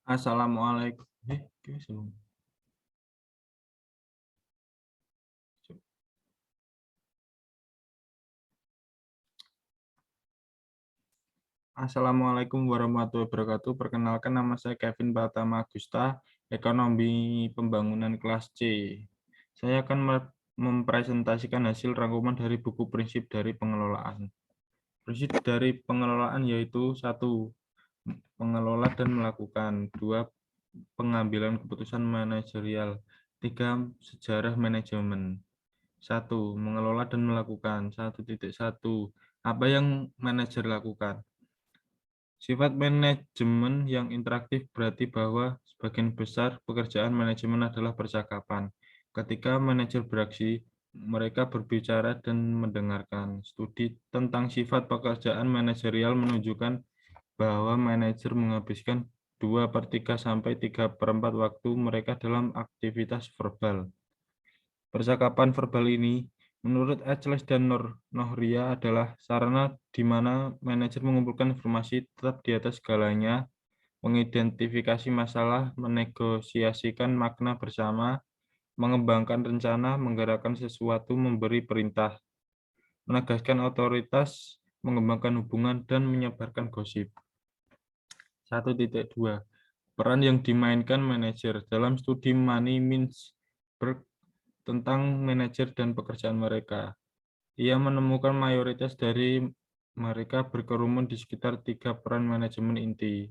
Assalamualaikum. Oke, Assalamualaikum warahmatullahi wabarakatuh. Perkenalkan, nama saya Kevin Pratama Agusta, Ekonomi Pembangunan kelas C. Saya akan mempresentasikan hasil rangkuman dari buku Prinsip dari Pengelolaan. Prinsip dari pengelolaan yaitu: 1. Mengelola dan melakukan. 2. Pengambilan keputusan manajerial. 3. Sejarah manajemen. 1. Mengelola dan melakukan. 1.1. Apa yang manajer lakukan? Sifat manajemen yang interaktif berarti bahwa sebagian besar pekerjaan manajemen adalah percakapan. Ketika manajer beraksi, mereka berbicara dan mendengarkan. Studi tentang sifat pekerjaan manajerial menunjukkan bahwa manajer menghabiskan 2/3 sampai 3/4 waktu mereka dalam aktivitas verbal. Percakapan verbal ini, menurut Achilles dan Nohria, adalah sarana di mana manajer mengumpulkan informasi tetap di atas segalanya, mengidentifikasi masalah, menegosiasikan makna bersama, mengembangkan rencana, menggerakkan sesuatu, memberi perintah, menegaskan otoritas, mengembangkan hubungan, dan menyebarkan gosip. 1.2. Peran yang dimainkan manajer. Dalam studi Money Mintzberg tentang manajer dan pekerjaan mereka, ia menemukan mayoritas dari mereka berkerumun di sekitar 3 peran manajemen inti,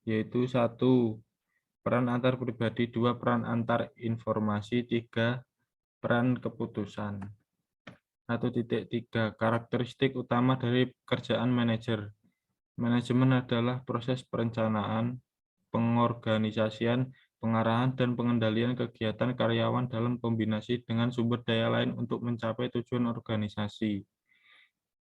yaitu: 1. Peran antar pribadi. 2. Peran antar informasi. 3. Peran keputusan. 1.3. Karakteristik utama dari pekerjaan manajer. Manajemen adalah proses perencanaan, pengorganisasian, pengarahan, dan pengendalian kegiatan karyawan dalam kombinasi dengan sumber daya lain untuk mencapai tujuan organisasi.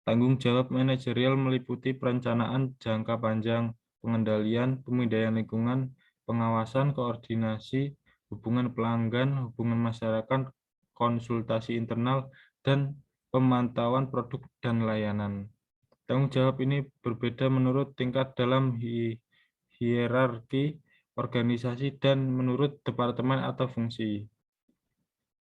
Tanggung jawab manajerial meliputi perencanaan jangka panjang, pengendalian, pemindaian lingkungan, pengawasan, koordinasi, hubungan pelanggan, hubungan masyarakat, konsultasi internal, dan pemantauan produk dan layanan. Tanggung jawab ini berbeda menurut tingkat dalam hierarki organisasi dan menurut departemen atau fungsi.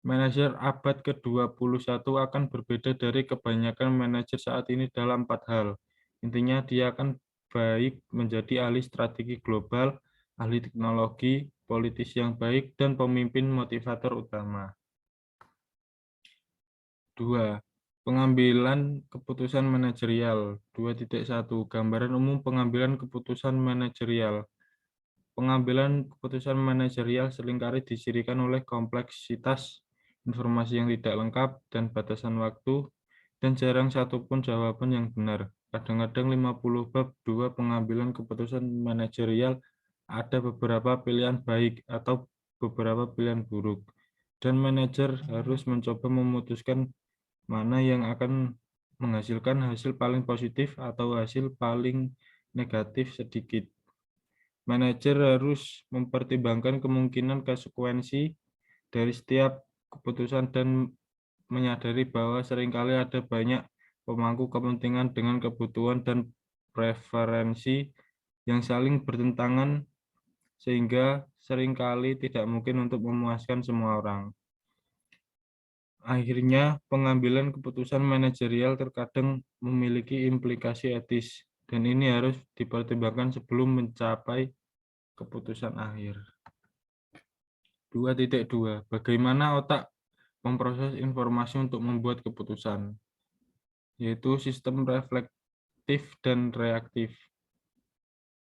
Manajer abad ke-21 akan berbeda dari kebanyakan manajer saat ini dalam 4 hal. Intinya, dia akan baik menjadi ahli strategi global, ahli teknologi, politis yang baik, dan pemimpin motivator utama. 2. Pengambilan keputusan manajerial. 2.1. Gambaran umum pengambilan keputusan manajerial. Pengambilan keputusan manajerial seringkali dicirikan oleh kompleksitas informasi yang tidak lengkap dan batasan waktu, dan jarang satupun jawaban yang benar. Kadang-kadang 50 bab 2 pengambilan keputusan manajerial ada beberapa pilihan baik atau beberapa pilihan buruk, dan manajer harus mencoba memutuskan mana yang akan menghasilkan hasil paling positif atau hasil paling negatif sedikit. Manajer harus mempertimbangkan kemungkinan konsekuensi dari setiap keputusan dan menyadari bahwa seringkali ada banyak pemangku kepentingan dengan kebutuhan dan preferensi yang saling bertentangan, sehingga seringkali tidak mungkin untuk memuaskan semua orang. Akhirnya, pengambilan keputusan manajerial terkadang memiliki implikasi etis, dan ini harus dipertimbangkan sebelum mencapai keputusan akhir. 2.2. Bagaimana otak memproses informasi untuk membuat keputusan, yaitu sistem reflektif dan reaktif.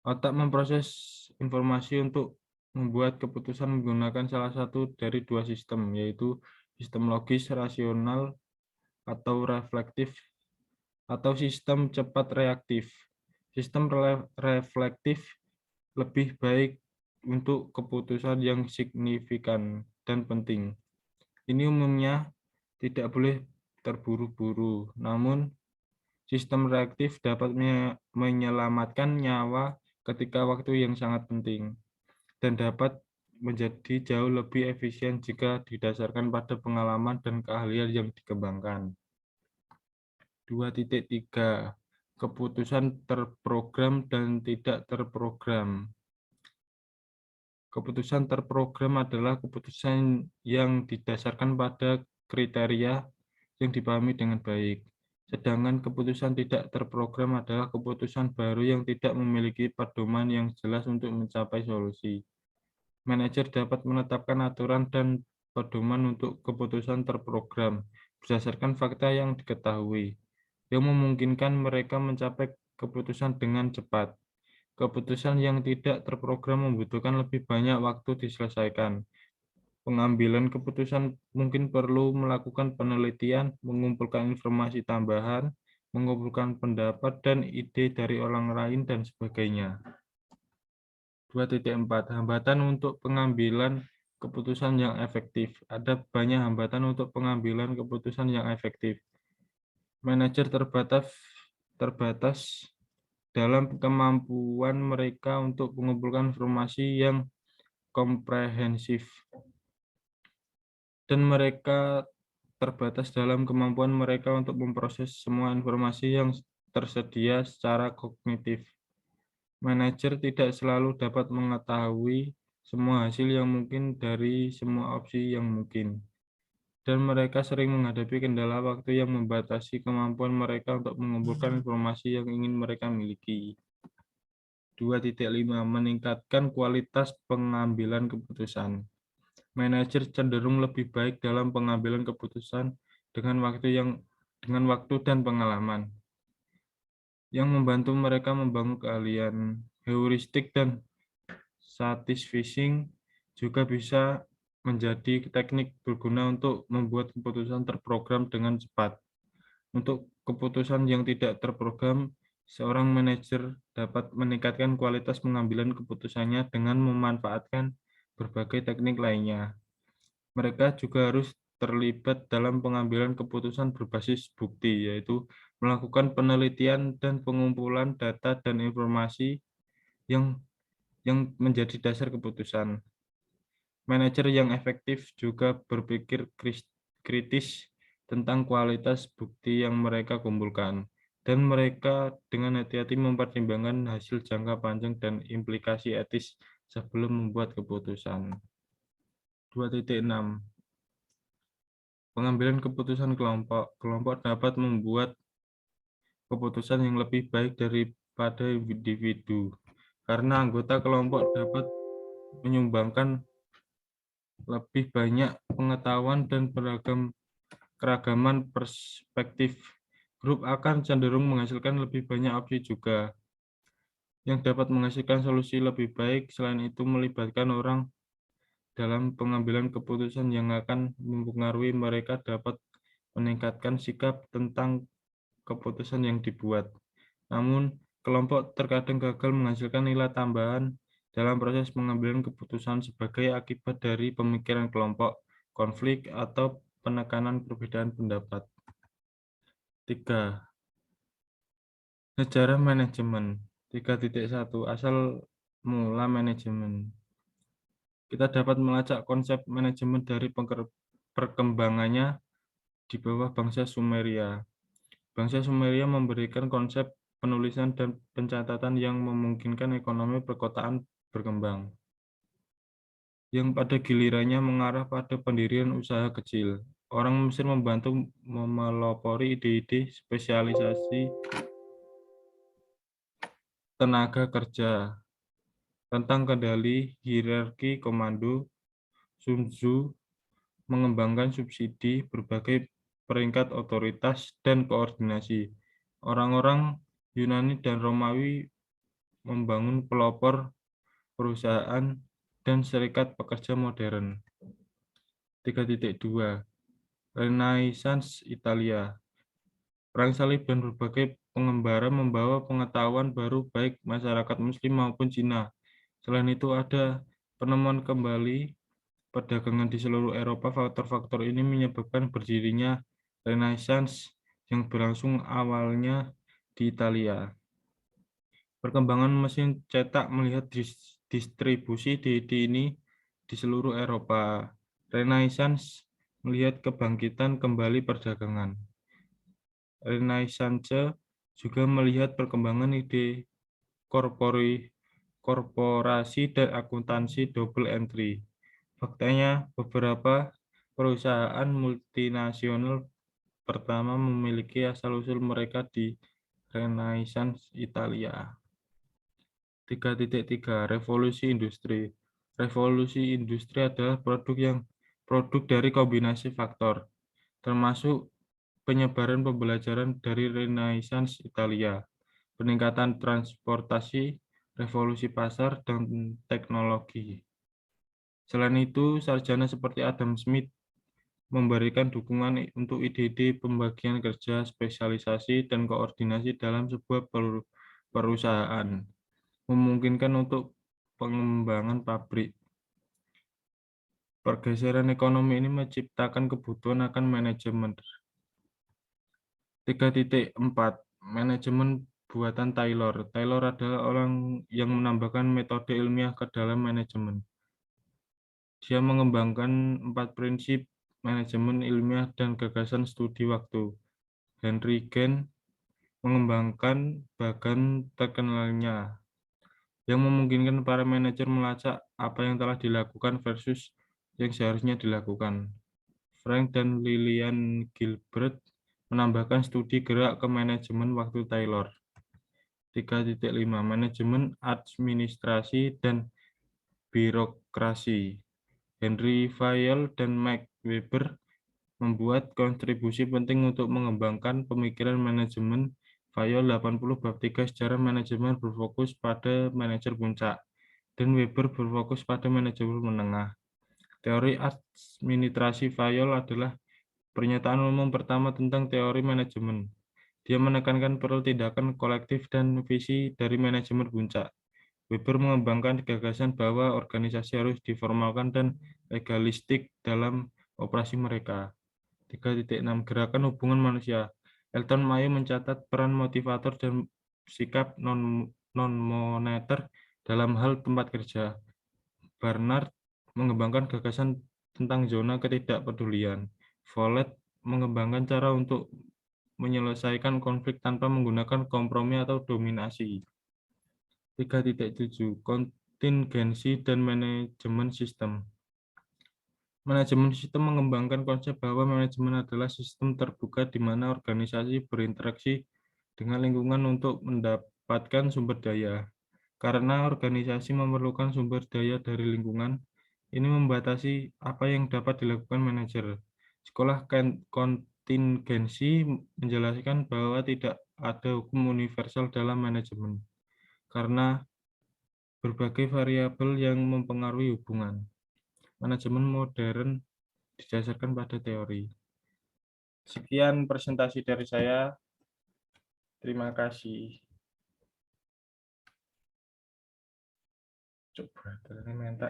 Otak memproses informasi untuk membuat keputusan menggunakan salah satu dari dua sistem, yaitu sistem logis rasional atau reflektif, atau sistem cepat reaktif. Sistem reflektif lebih baik untuk keputusan yang signifikan dan penting. Ini umumnya tidak boleh terburu-buru, namun sistem reaktif dapat menyelamatkan nyawa ketika waktu yang sangat penting, dan dapat menjadi jauh lebih efisien jika didasarkan pada pengalaman dan keahlian yang dikembangkan. 2.3. Keputusan terprogram dan tidak terprogram. Keputusan terprogram adalah keputusan yang didasarkan pada kriteria yang dipahami dengan baik. Sedangkan keputusan tidak terprogram adalah keputusan baru yang tidak memiliki pedoman yang jelas untuk mencapai solusi. Manajer dapat menetapkan aturan dan pedoman untuk keputusan terprogram berdasarkan fakta yang diketahui, yang memungkinkan mereka mencapai keputusan dengan cepat. Keputusan yang tidak terprogram membutuhkan lebih banyak waktu diselesaikan. Pengambilan keputusan mungkin perlu melakukan penelitian, mengumpulkan informasi tambahan, mengumpulkan pendapat dan ide dari orang lain, dan sebagainya. 2.4 Hambatan untuk pengambilan keputusan yang efektif. Ada banyak hambatan untuk pengambilan keputusan yang efektif. Manajer terbatas dalam kemampuan mereka untuk mengumpulkan informasi yang komprehensif, dan mereka terbatas dalam kemampuan mereka untuk memproses semua informasi yang tersedia secara kognitif. Manajer tidak selalu dapat mengetahui semua hasil yang mungkin dari semua opsi yang mungkin, dan mereka sering menghadapi kendala waktu yang membatasi kemampuan mereka untuk mengumpulkan informasi yang ingin mereka miliki. 2.5 Meningkatkan kualitas pengambilan keputusan. Manajer cenderung lebih baik dalam pengambilan keputusan dengan waktu dan pengalaman, yang membantu mereka membangun keahlian. Heuristik dan satisficing juga bisa menjadi teknik berguna untuk membuat keputusan terprogram dengan cepat. Untuk keputusan yang tidak terprogram, seorang manajer dapat meningkatkan kualitas pengambilan keputusannya dengan memanfaatkan berbagai teknik lainnya. Mereka juga harus terlibat dalam pengambilan keputusan berbasis bukti, yaitu melakukan penelitian dan pengumpulan data dan informasi yang menjadi dasar keputusan. Manajer yang efektif juga berpikir kritis tentang kualitas bukti yang mereka kumpulkan, dan mereka dengan hati-hati mempertimbangkan hasil jangka panjang dan implikasi etis sebelum membuat keputusan. 2.6 Pengambilan keputusan kelompok. Kelompok dapat membuat keputusan yang lebih baik daripada individu, karena anggota kelompok dapat menyumbangkan lebih banyak pengetahuan dan keragaman perspektif. Grup akan cenderung menghasilkan lebih banyak opsi juga, yang dapat menghasilkan solusi lebih baik. Selain itu, melibatkan orang dalam pengambilan keputusan yang akan mempengaruhi mereka dapat meningkatkan sikap tentang keputusan yang dibuat. Namun, kelompok terkadang gagal menghasilkan nilai tambahan dalam proses pengambilan keputusan sebagai akibat dari pemikiran kelompok, konflik, atau penekanan perbedaan pendapat. 3. Sejarah manajemen. 3.1 Asal mula manajemen. Kita dapat melacak konsep manajemen dari perkembangannya di bawah bangsa Sumeria. Bangsa Sumeria memberikan konsep penulisan dan pencatatan yang memungkinkan ekonomi perkotaan berkembang, yang pada gilirannya mengarah pada pendirian usaha kecil. Orang Mesir membantu memelopori ide-ide spesialisasi tenaga kerja, tentang kendali hierarki komando. Sun Tzu mengembangkan subsidi, berbagai peringkat otoritas, dan koordinasi. Orang-orang Yunani dan Romawi membangun pelopor perusahaan dan serikat pekerja modern. 3.2 Renaissance Italia. Perang salib dan berbagai pengembara membawa pengetahuan baru baik masyarakat Muslim maupun Cina. Selain itu, ada penemuan kembali perdagangan di seluruh Eropa. Faktor-faktor ini menyebabkan berdirinya Renaissance yang berlangsung awalnya di Italia. Perkembangan mesin cetak melihat distribusi ide ini di seluruh Eropa. Renaissance melihat kebangkitan kembali perdagangan. Renaissance juga melihat perkembangan ide korporasi dan akuntansi double entry. Faktanya, beberapa perusahaan multinasional pertama memiliki asal-usul mereka di Renaissance Italia. 3.3 Revolusi Industri. Revolusi industri adalah produk dari kombinasi faktor, termasuk penyebaran pembelajaran dari Renaissance Italia, peningkatan transportasi, revolusi pasar, dan teknologi. Selain itu, sarjana seperti Adam Smith memberikan dukungan untuk ide-ide pembagian kerja, spesialisasi, dan koordinasi dalam sebuah perusahaan, memungkinkan untuk pengembangan pabrik. Pergeseran ekonomi ini menciptakan kebutuhan akan manajemen. 3.4 Manajemen buatan Taylor. Taylor adalah orang yang menambahkan metode ilmiah ke dalam manajemen. Dia mengembangkan 4 prinsip manajemen ilmiah dan gagasan studi waktu. Henry Gann mengembangkan bagan terkenalnya, yang memungkinkan para manajer melacak apa yang telah dilakukan versus yang seharusnya dilakukan. Frank dan Lillian Gilbert menambahkan studi gerak ke manajemen waktu Taylor. 3.5 Manajemen administrasi dan birokrasi. Henry Fayol dan Mike Weber membuat kontribusi penting untuk mengembangkan pemikiran manajemen. Fayol 80 bab 3 sejarah manajemen berfokus pada manajer puncak, dan Weber berfokus pada manajemen menengah. Teori administrasi Fayol adalah pernyataan umum pertama tentang teori manajemen. Dia menekankan perlu tindakan kolektif dan visi dari manajemen puncak. Weber mengembangkan gagasan bahwa organisasi harus diformalkan dan legalistik dalam operasi mereka. 3.6 Gerakan hubungan manusia. Elton Mayo mencatat peran motivator dan sikap non-moneter dalam hal tempat kerja. Barnard mengembangkan gagasan tentang zona ketidakpedulian. Follett mengembangkan cara untuk menyelesaikan konflik tanpa menggunakan kompromi atau dominasi. 3.7 Kontingensi dan manajemen sistem. Manajemen sistem mengembangkan konsep bahwa manajemen adalah sistem terbuka di mana organisasi berinteraksi dengan lingkungan untuk mendapatkan sumber daya. Karena organisasi memerlukan sumber daya dari lingkungan, ini membatasi apa yang dapat dilakukan manajer. Sekolah kontingensi menjelaskan bahwa tidak ada hukum universal dalam manajemen, karena berbagai variabel yang mempengaruhi hubungan. Manajemen modern didasarkan pada teori. Sekian presentasi dari saya. Terima kasih. Coba minta.